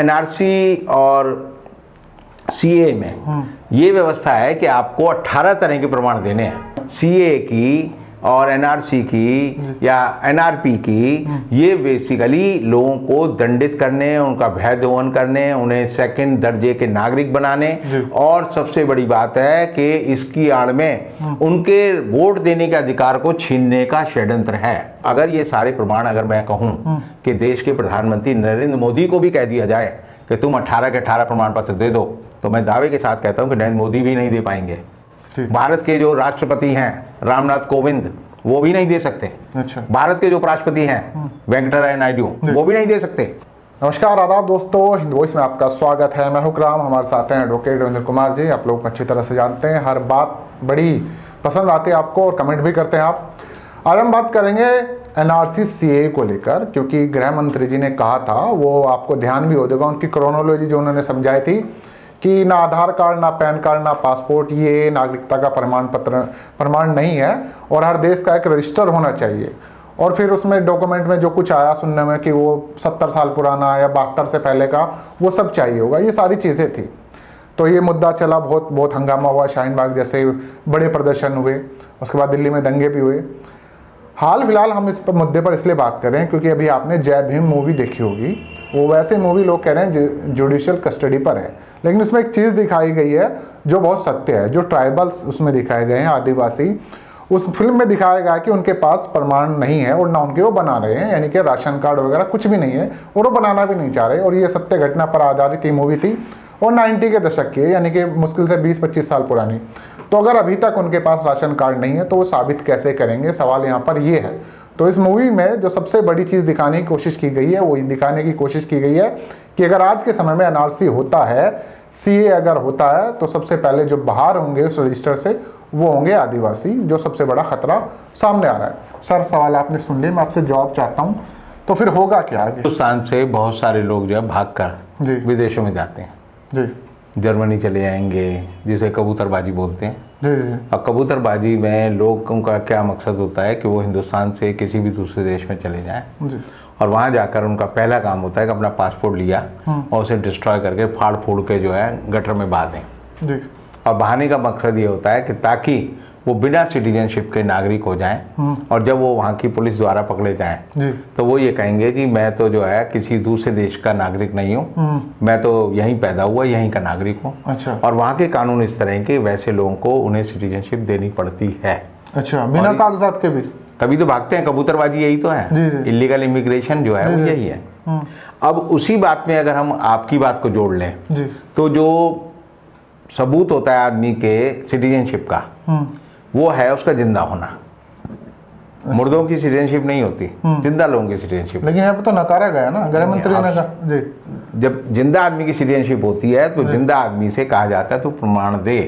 NRC और CA में ये व्यवस्था है कि आपको 18 तरह के प्रमाण देने हैं। सीए की और एनआरसी की या एनआरपी की, ये बेसिकली लोगों को दंडित करने, उनका भय दोहन करने, उन्हें सेकंड दर्जे के नागरिक बनाने, और सबसे बड़ी बात है कि इसकी आड़ में उनके वोट देने के अधिकार को छीनने का षड्यंत्र है। अगर ये सारे प्रमाण, अगर मैं कहूं कि देश के प्रधानमंत्री नरेंद्र मोदी को भी कह दिया जाए कि तुम 18 के 18 प्रमाण पत्र दे दो, तो मैं दावे के साथ कहता हूं कि नरेंद्र मोदी भी नहीं दे पाएंगे। भारत के जो राष्ट्रपति हैं रामनाथ कोविंद, वो भी नहीं दे सकते। अच्छा। भारत के जो उपराष्ट्रपति हैं वेंकटराय नायडू, वो भी नहीं दे सकते। नमस्कार, आदाब दोस्तों, हिंद वॉइस में आपका स्वागत है। मैं हुक्राम, हमारे साथ हैं एडवोकेट रविंद्र कुमार जी। आप लोग अच्छी तरह से जानते हैं, हर बात बड़ी पसंद आती है आपको और कमेंट भी करते हैं आप। आज हम बात करेंगे एनआरसी सीए को लेकर, क्योंकि गृह मंत्री जी ने कहा था, वो आपको ध्यान भी हो देगा उनकी क्रोनोलॉजी जो उन्होंने समझाई थी कि ना आधार कार्ड, ना पैन कार्ड, ना पासपोर्ट ये नागरिकता का प्रमाण नहीं है, और हर देश का एक रजिस्टर होना चाहिए। और फिर उसमें डॉक्यूमेंट में जो कुछ आया सुनने में कि वो 70 साल पुराना या 72 से पहले का, वो सब चाहिए होगा। ये सारी चीज़ें थी। तो ये मुद्दा चला, बहुत हंगामा हुआ, शाहीन बाग जैसे बड़े प्रदर्शन हुए, उसके बाद दिल्ली में दंगे भी हुए। हाल फिलहाल हम इस मुद्दे पर इसलिए बात कर रहे हैं क्योंकि अभी आपने जय भीम मूवी देखी होगी। वो वैसे मूवी लोग कह रहे हैं जुडिशियल कस्टडी पर है, लेकिन उसमें एक चीज़ दिखाई गई है जो बहुत सत्य है। जो ट्राइबल्स उसमें दिखाए गए हैं, आदिवासी, उस फिल्म में दिखाया गया कि उनके पास प्रमाण नहीं है और ना उनके वो बना रहे हैं, यानी कि राशन कार्ड वगैरह कुछ भी नहीं है और वो बनाना भी नहीं चाह रहे। और ये सत्य घटना पर आधारित ही मूवी थी और 90 के दशक की है, यानी कि मुश्किल से 20-25 साल पुरानी। तो अगर अभी तक उनके पास राशन कार्ड नहीं है तो वो साबित कैसे करेंगे, सवाल यहाँ पर ये है। तो इस मूवी में जो सबसे बड़ी चीज़ दिखाने की कोशिश की गई है, वो दिखाने की कोशिश की गई है कि अगर आज के समय में एनआरसी होता है, सीए अगर होता है, तो सबसे पहले जो बाहर होंगे उस रजिस्टर से वो होंगे आदिवासी, जो सबसे बड़ा खतरा सामने आ रहा है। सर, सवाल आपने सुन लिया, मैं आपसे जवाब चाहता हूँ, तो फिर होगा क्या आगे? हिंदुस्तान से बहुत सारे लोग जो है भागकर विदेशों में जाते हैं जी। जर्मनी चले जाएंगे, जिसे कबूतरबाजी बोलते हैं। जी। और कबूतरबाजी में लोगों का क्या मकसद होता है कि वो हिंदुस्तान से किसी भी दूसरे देश में चले जाएं जी। और वहाँ जाकर उनका पहला काम होता है कि अपना पासपोर्ट लिया और उसे डिस्ट्रॉय करके फाड़ फूड़ के जो है गटर में बहा दें। जी। और बहाने का मकसद ये होता है कि ताकि वो बिना सिटीजनशिप के नागरिक हो जाएं, और जब वो वहाँ की पुलिस द्वारा पकड़े जाएं तो वो ये कहेंगे कि मैं तो जो है किसी दूसरे देश का नागरिक नहीं हूँ, मैं तो यहीं पैदा हुआ, यहीं का नागरिक हूँ। अच्छा। और वहाँ के कानून इस तरह के, वैसे लोगों को उन्हें सिटीजनशिप देनी पड़ती है। अच्छा, बिना कागजात के भी? तभी तो भागते हैं, कबूतरबाजी यही तो है। इलीगल इमिग्रेशन जो है वो यही है। अब उसी बात में अगर हम आपकी बात को जोड़ लें तो जो सबूत होता है आदमी के सिटीजनशिप का, वो है उसका जिंदा होना। मुर्दों की सिटीजनशिप नहीं होती, जिंदा लोगों की सिटीजनशिप। लेकिन यहाँ पे तो नकारा गया ना, गृह मंत्री ने कहा। जी। जब जिंदा आदमी की सिटीजनशिप होती है तो जिंदा आदमी से कहा जाता है तो प्रमाण दे,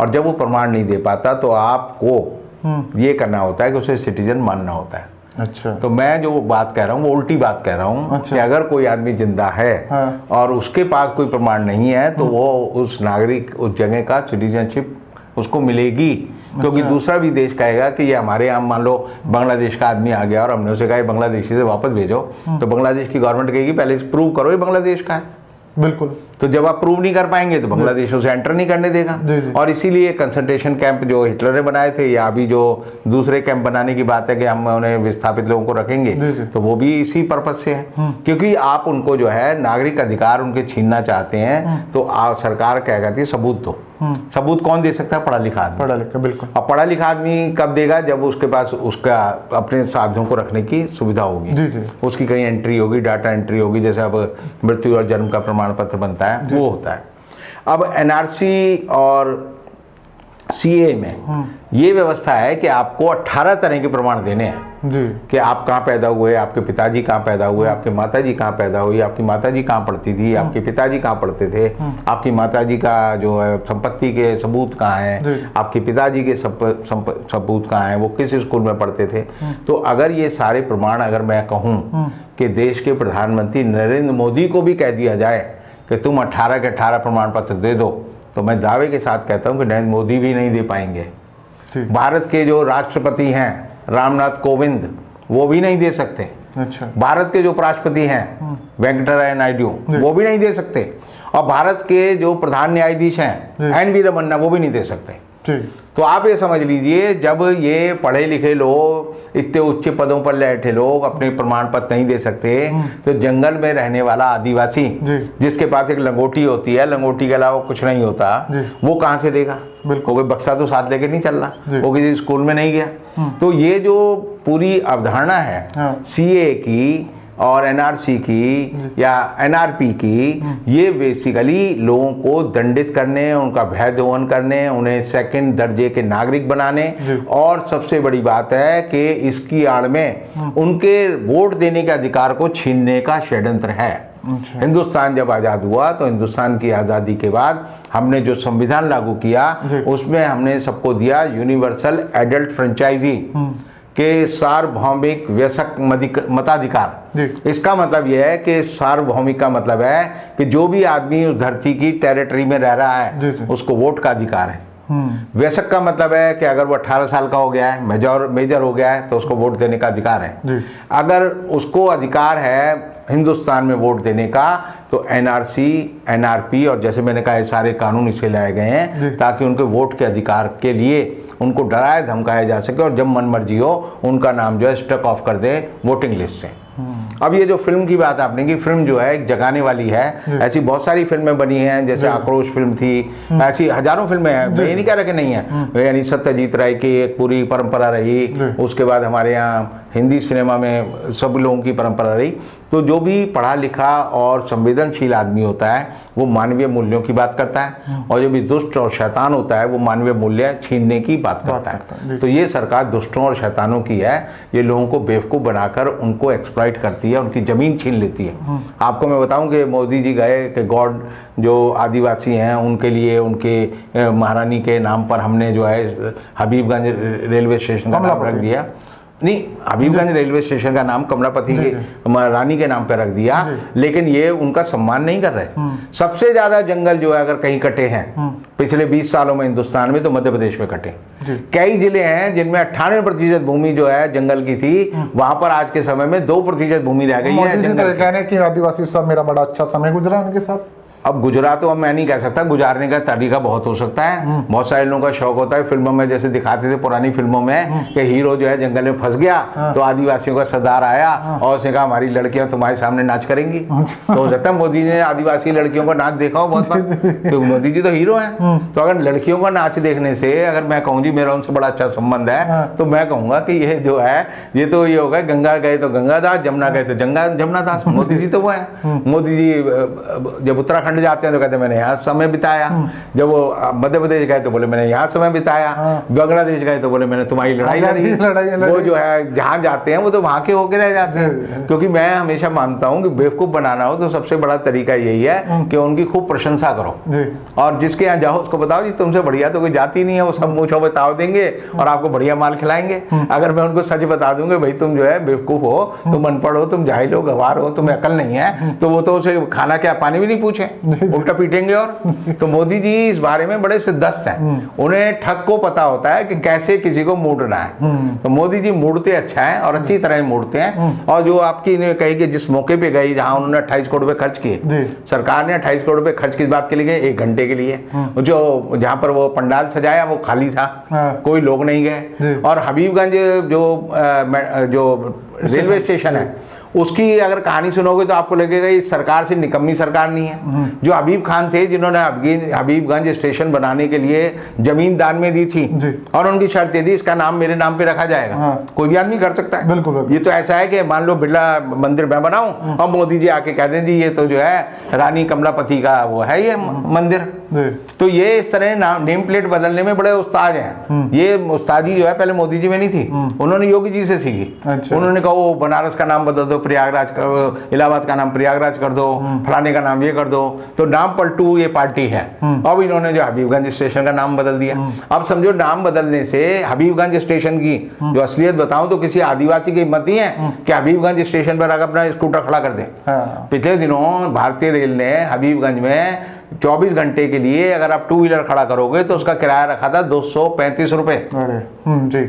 और जब वो प्रमाण नहीं दे पाता तो आपको ये करना होता है कि उसे सिटीजन मानना होता है। अच्छा। तो मैं जो बात कह रहा हूँ वो उल्टी बात कह रहा हूँ। अच्छा। कि अगर कोई आदमी जिंदा है और उसके पास कोई प्रमाण नहीं है तो वो उस नागरिक, उस जगह का सिटीजनशिप उसको मिलेगी। क्योंकि दूसरा भी देश कहेगा कि ये हमारे यहाँ, मान लो बांग्लादेश का आदमी आ गया और हमने उसे कहा बांग्लादेशी से वापस भेजो, तो बांग्लादेश की गवर्नमेंट कहेगी पहले से प्रूव करो ये बांग्लादेश का है। बिल्कुल। तो जब आप प्रूव नहीं कर पाएंगे तो बांग्लादेश उसे एंटर नहीं करने देगा। और इसीलिए कंसंट्रेशन कैंप जो हिटलर ने बनाए थे, या अभी जो दूसरे कैंप बनाने की बात है कि हम उन्हें विस्थापित लोगों को रखेंगे, तो वो भी इसी पर्पज से है। क्योंकि आप उनको जो है नागरिक अधिकार उनके छीनना चाहते हैं, तो सरकार क्या कहती है, सबूत दो। सबूत कौन दे सकता है? पढ़ा लिखा आदमी। पढ़ा लिखा, बिल्कुल। अब पढ़ा लिखा आदमी कब देगा? जब उसके पास उसका अपने साधनों को रखने की सुविधा होगी। जी। उसकी कहीं एंट्री होगी, डाटा एंट्री होगी, जैसे अब मृत्यु और जन्म का प्रमाण पत्र बनता है, वो होता है। अब एनआरसी और सीए में ये व्यवस्था है कि आपको 18 तरह के प्रमाण देने हैं जी। कि आप कहाँ पैदा हुए, आपके पिताजी कहाँ पैदा हुए, आपके माताजी कहाँ पैदा हुई, आपकी माताजी कहाँ पढ़ती थी, आपके पिताजी कहाँ पढ़ते थे, आपकी माताजी का जो है संपत्ति के सबूत कहाँ हैं, आपके पिताजी के सबूत कहाँ हैं, वो किस स्कूल में पढ़ते थे। तो अगर ये सारे प्रमाण, अगर मैं कहूँ कि देश के प्रधानमंत्री नरेंद्र मोदी को भी कह दिया जाए कि तुम 18 के 18 प्रमाण पत्र दे दो, तो मैं दावे के साथ कहता हूं कि नरेंद्र मोदी भी नहीं दे पाएंगे। भारत के जो राष्ट्रपति हैं रामनाथ कोविंद, वो भी नहीं दे सकते। अच्छा। भारत के जो उपराष्ट्रपति हैं वेंकटराय नायडू वो भी नहीं दे सकते, और भारत के जो प्रधान न्यायाधीश हैं एन.वी. रमन्ना वो भी नहीं दे सकते। तो आप ये समझ लीजिए, जब ये पढ़े लिखे लोग इतने उच्च पदों पर बैठे लोग अपने प्रमाण पत्र नहीं दे सकते, तो जंगल में रहने वाला आदिवासी जिसके पास एक लंगोटी होती है, लंगोटी के अलावा कुछ नहीं होता, वो कहाँ से देगा? बिल्कुल, कोई बक्सा तो साथ लेके नहीं चल रहा, वो किसी स्कूल में नहीं गया। तो ये जो पूरी अवधारणा है सीए की और एनआरसी की या एनआरपी की, ये बेसिकली लोगों को दंडित करने, उनका भय दोहन करने, उन्हें सेकंड दर्जे के नागरिक बनाने, और सबसे बड़ी बात है कि इसकी आड़ में उनके वोट देने के अधिकार को छीनने का षड्यंत्र है। हिंदुस्तान जब आज़ाद हुआ तो हिंदुस्तान की आज़ादी के बाद हमने जो संविधान लागू किया उसमें हमने सबको दिया यूनिवर्सल एडल्ट फ्रेंचाइजी के सार्वभौमिक वयस्क मताधिकार। इसका मतलब यह है कि सार्वभौमिक का मतलब है कि जो भी आदमी उस धरती की टेरिटरी में रह रहा है उसको वोट का अधिकार है। वयस्क का मतलब है कि अगर वो 18 साल का हो गया है, मेजर हो गया है, तो उसको वोट देने का अधिकार है। अगर उसको अधिकार है हिंदुस्तान में वोट देने का, तो एनआरसी, एनआरपी और जैसे मैंने कहा ये सारे कानून इसलिए लाए गए हैं ताकि उनके वोट के अधिकार के लिए उनको डराया धमकाया जा सके, और जब मन मर्जी हो उनका नाम जो है स्ट्रक ऑफ कर दे वोटिंग लिस्ट से। अब ये जो फिल्म की बात आपने की, फिल्म जो है एक जगाने वाली है। ऐसी बहुत सारी फिल्में बनी हैं, जैसे आक्रोश फिल्म थी, ऐसी हजारों फिल्में हैं, मैं ये नहीं कह रहा कि नहीं है। यानी सत्यजीत राय की एक पूरी परंपरा रही, उसके बाद हमारे यहाँ हिंदी सिनेमा में सब लोगों की परंपरा रही। तो जो भी पढ़ा लिखा और संवेदनशील आदमी होता है वो मानवीय मूल्यों की बात करता है, और जो भी दुष्ट और शैतान होता है वो मानवीय मूल्य छीनने की बात करता है। तो ये सरकार दुष्टों और शैतानों की है, ये लोगों को बेवकूफ़ बनाकर उनको एक्सप्लॉइट करती है, उनकी ज़मीन छीन लेती है। आपको मैं बताऊं कि मोदी जी गए कि गॉड जो आदिवासी हैं उनके लिए उनके महारानी के नाम पर हमने जो है हबीबगंज रेलवे स्टेशन का नाम रख दिया। नहीं, हबीबगंज रेलवे स्टेशन का नाम कमलापति के रानी के नाम पर रख दिया, लेकिन ये उनका सम्मान नहीं कर रहे। सबसे ज्यादा जंगल जो है अगर कहीं कटे हैं पिछले 20 सालों में हिंदुस्तान में, तो मध्य प्रदेश में कटे। कई जिले हैं जिनमें 98% भूमि जो है जंगल की थी, वहां पर आज के समय में 2% भूमि रह गई है। कहने की आदिवासी सब मेरा बड़ा अच्छा समय गुजरा उनके साथ। अब गुजरा तो अब मैं नहीं कह सकता, गुजारने का तरीका बहुत हो सकता है। बहुत सारे लोगों का शौक होता है, फिल्मों में जैसे दिखाते थे पुरानी फिल्मों में कि हीरो जो है जंगल में फंस गया, तो आदिवासियों का सरदार आया और उसने कहा हमारी लड़कियां तुम्हारे सामने नाच करेंगी। तो हो सकता है मोदी जी ने आदिवासी लड़कियों का नाच देखा हो बहुत बार, तो मोदी जी तो हीरो हैं। तो अगर लड़कियों का नाच देखने से अगर मैं कहूँ जी मेरा उनसे बड़ा अच्छा संबंध है, तो मैं कहूँगा कि ये जो है ये तो ये होगा, गंगा गए तो गंगादास, जमुना गए तो जमुनादास। मोदी जी तो वो है। मोदी जी जब उत्तराखंड जाते हैं तो कहते हैं मैंने यहाँ समय बिताया, जब वो मध्य प्रदेश गए तो बोले मैंने यहाँ समय बिताया, बांग्लादेश गए तो बोले मैंने तुम्हारी लड़ाई लड़ी। वो जो है जहाँ जाते हैं वो तो वहां के होके रह जाते हैं। क्योंकि मैं हमेशा मानता हूँ कि बेवकूफ बनाना हो तो सबसे बड़ा तरीका यही है कि उनकी खूब प्रशंसा करो, और जिसके यहाँ जाओ उसको बताओ जी तुमसे बढ़िया तो कोई जाति नहीं है, वो सब मूंछों पे ताव देंगे और आपको बढ़िया माल खिलाएंगे। अगर मैं उनको सच बता दूंगा भाई तुम जो है बेवकूफ हो, तुम अनपढ़ हो, तुम जाहिल हो, गंवार हो, तुम्हें अकल नहीं है, तो वो तो उसे खाना क्या पानी भी नहीं पूछे, उल्टा पीटेंगे। और तो मोदी जी इस बारे में बड़े सिद्धस्त हैं, उन्हें ठग को पता होता है कि कैसे किसी को मोड़ना है। तो मोदी जी मोड़ते अच्छा है और अच्छी तरह मोड़ते हैं। और जो आपकी कही कि जिस मौके पे गई जहां उन्होंने 28 करोड़ रुपए खर्च किए, सरकार ने 28 करोड़ रुपए खर्च किस बात के लिए गए? 1 घंटे के लिए। जो जहां पर वो पंडाल सजाया वो खाली था, कोई लोग नहीं गए। और हबीबगंज जो रेलवे स्टेशन है उसकी अगर कहानी सुनोगे तो आपको लगेगा ये सरकार से निकम्मी सरकार नहीं है। जो हबीब खान थे जिन्होंने हबीबगंज स्टेशन बनाने के लिए जमीन दान में दी थी, और उनकी शर्त ये थी इसका नाम मेरे नाम पे रखा जाएगा। कोई भी आदमी कर सकता है। बिल्कुल। ये तो ऐसा है कि मान लो बिरला मंदिर मैं बनाऊं और मोदी जी आके कह दें जी ये तो जो है रानी कमलापति का वो है ये मंदिर। तो ये इस तरह नेम प्लेट बदलने में बड़े उस्ताद हैं। ये उस्तादी जो है पहले मोदी जी में नहीं थी, उन्होंने योगी जी से सीखी। उन्होंने कहा वो बनारस का नाम बदल दो, प्रयागराज कर, इलाहाबाद का नाम प्रयागराज कर दो, फलाने का नाम ये कर दो। तो नाम पलटू ये पार्टी है। अब इन्होंने जो हबीबगंज स्टेशन का नाम बदल दिया। अब समझो नाम बदलने से हबीबगंज स्टेशन की जो असलियत बताऊं तो किसी आदिवासी की हिम्मत नहीं है कि हबीबगंज स्टेशन पर आकर अपना स्कूटर खड़ा कर दे। पिछले दिनों भारतीय रेल ने हबीबगंज में 24 घंटे के लिए अगर आप 2 व्हीलर खड़ा करोगे तो उसका किराया रखा था 235 रुपए। जी।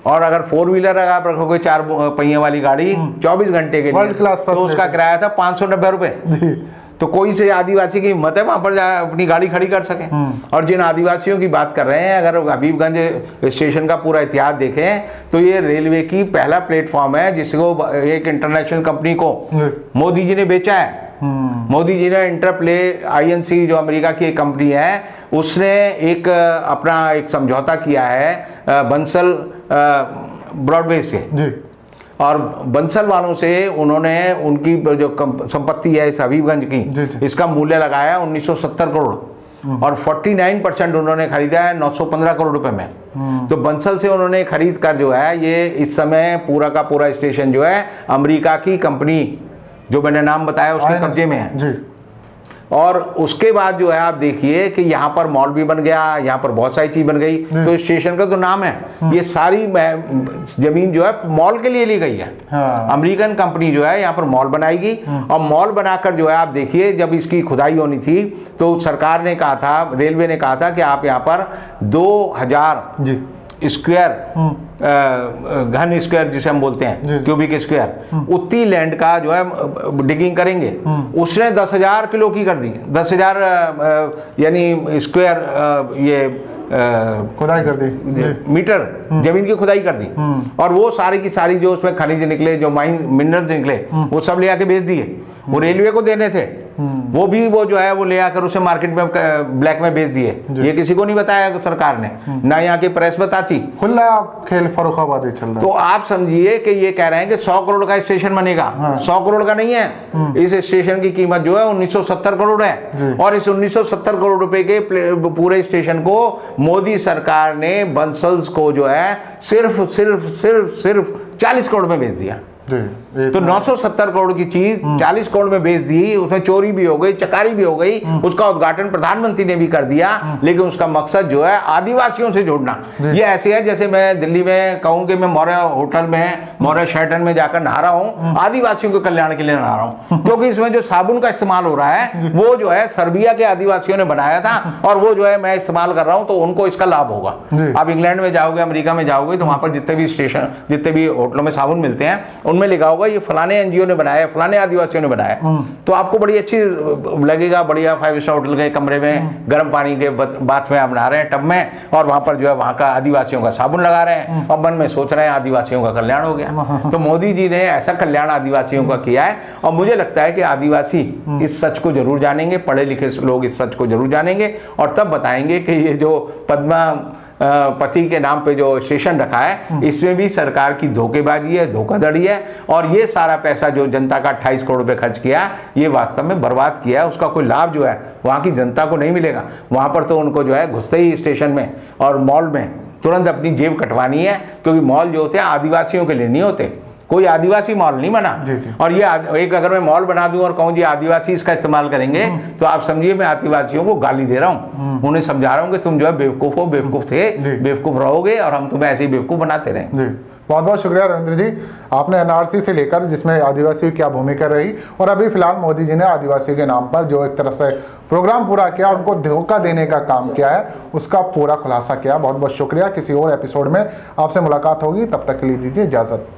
और अगर 4 व्हीलर अगर आप रखोगे 4 पहिए वाली गाड़ी 24 घंटे के लिए वर्ल्ड क्लास तो उसका किराया था 590 रुपए। जी। तो कोई से आदिवासी की हिम्मत है वहां पर अपनी गाड़ी खड़ी कर सके। और जिन आदिवासियों की बात कर रहे हैं, अगर हबीबगंज स्टेशन का पूरा इतिहास देखें तो ये रेलवे की पहला प्लेटफॉर्म है जिसको एक इंटरनेशनल कंपनी को मोदी जी ने बेचा है। मोदी जी ने इंटरप्ले INC जो अमेरिका की एक कंपनी है उसने एक अपना एक समझौता किया है बंसल ब्रॉडवे से जी। और बंसल वालों से उन्होंने उनकी जो संपत्ति है इस हबीबगंज की जी। इसका मूल्य लगाया 1970 करोड़ और 49% उन्होंने खरीदा है 915 करोड़ रुपए में। तो बंसल से उन्होंने खरीद कर जो है ये इस समय पूरा का पूरा स्टेशन जो है अमेरिका की कंपनी जो मैंने नाम बताया उसके कब्जे में है जी। और उसके बाद जो है आप देखिए कि यहाँ पर मॉल भी बन गया, यहाँ पर बहुत सारी चीज बन गई। तो स्टेशन का तो नाम है, ये सारी जमीन जो है मॉल के लिए ली गई है। हाँ। अमेरिकन कंपनी जो है यहाँ पर मॉल बनाएगी और मॉल बनाकर जो है आप देखिए जब इसकी खुदाई होनी थी तो सरकार ने कहा था, रेलवे ने कहा था कि आप यहाँ पर 2000 जी। स्क्वायर घन स्क्वायर जिसे हम बोलते हैं क्यूबिक स्क्वायर उतनी लैंड का जो है डिगिंग करेंगे। उसने 10,000 किलो की कर दी, 10,000 यानी स्क्वायर ये खुदाई कर दी, मीटर जमीन की खुदाई कर दी और वो सारी की सारी जो उसमें खनिज निकले, जो माइन मिनरल्स निकले वो सब ले आके बेच दिए। वो रेलवे को देने थे, वो भी वो जो है वो ले आकर उसे मार्केट में ब्लैक में बेच दिए। ये किसी को नहीं बताया सरकार ने, ना यहाँ की प्रेस बताती। खुला खेल फर्रुखाबाद चल रहा है। तो आप समझिए कि ये कह रहे हैं कि 100 करोड़ का स्टेशन बनेगा। 100 करोड़ का नहीं है, इस स्टेशन की कीमत जो है 1970 करोड़ है और इस 1970 करोड़ रुपए के पूरे स्टेशन को मोदी सरकार ने बंसल्स को जो है सिर्फ 40 करोड़ में बेच दिया। तो 970 करोड़ की चीज 40 करोड़ में बेच दी, उसमें चोरी भी हो गई, चकारी भी हो गई, उसका उद्घाटन प्रधानमंत्री ने भी कर दिया, लेकिन उसका मकसद जो है आदिवासियों से जोड़ना। ये ऐसे है जैसे मैं दिल्ली में कहूं कि मैं मौर्य होटल में, मौर्य शेल्टन में जाकर नहा रहा हूं, आदिवासियों के कल्याण के लिए नहा रहा हूं, क्योंकि इसमें जो साबुन का इस्तेमाल हो रहा है वो जो है सर्बिया के आदिवासियों ने बनाया था और वो जो है मैं इस्तेमाल कर रहा हूं, तो उनको इसका लाभ होगा। आप इंग्लैंड में जाओगे, अमेरिका में जाओगे तो वहां पर जितने भी होटलों में साबुन मिलते हैं उनमें लिखा होगा ये फलाने एनजीओ ने बनाया, फलाने आदिवासियों ने बनाया। तो आपको बड़ी अच्छी लगेगा, बढ़िया 5 स्टार होटल के कमरे में गर्म पानी के बाथ में आप नहा रहे हैं, टब में, और वहां पर जो है वहां का आदिवासियों का साबुन लगा रहे हैं और मन में सोच रहे हैं आदिवासियों का कल्याण हो गया। तो मोदी जी ने ऐसा कल्याण आदिवासियों का किया है और मुझे लगता है कि आदिवासी इस सच को जरूर जानेंगे, पढ़े लिखे लोग इस सच को जरूर जानेंगे और तब बताएंगे कि ये जो पद्मा पति के नाम पे जो स्टेशन रखा है इसमें भी सरकार की धोखेबाजी है, धोखाधड़ी है और ये सारा पैसा जो जनता का 28 करोड़ रुपए खर्च किया ये वास्तव में बर्बाद किया है। उसका कोई लाभ जो है वहाँ की जनता को नहीं मिलेगा। वहाँ पर तो उनको जो है घुसते ही स्टेशन में और मॉल में तुरंत अपनी जेब कटवानी है, क्योंकि मॉल जो होते हैं आदिवासियों के लिए नहीं होते, कोई आदिवासी मॉल नहीं बना। और ये एक अगर मैं मॉल बना दूं और कहूं जी आदिवासी इसका इस्तेमाल करेंगे तो आप समझिए मैं आदिवासियों को गाली दे रहा हूं, उन्हें समझा रहा हूं कि तुम जो है बेवकूफ हो, बेवकूफ थे, बेवकूफ रहोगे और हम तुम्हें ऐसे ही बेवकूफ बनाते रहेंगे। बहुत बहुत शुक्रिया रविंद्र जी, आपने एनआरसी से लेकर जिसमें आदिवासियों की क्या भूमिका रही और अभी फिलहाल मोदी जी ने आदिवासियों के नाम पर जो एक तरह से प्रोग्राम पूरा किया, उनको धोखा देने का काम किया है, उसका पूरा खुलासा किया। बहुत बहुत शुक्रिया। किसी और एपिसोड में आपसे मुलाकात होगी, तब तक के लिए दीजिए इजाजत।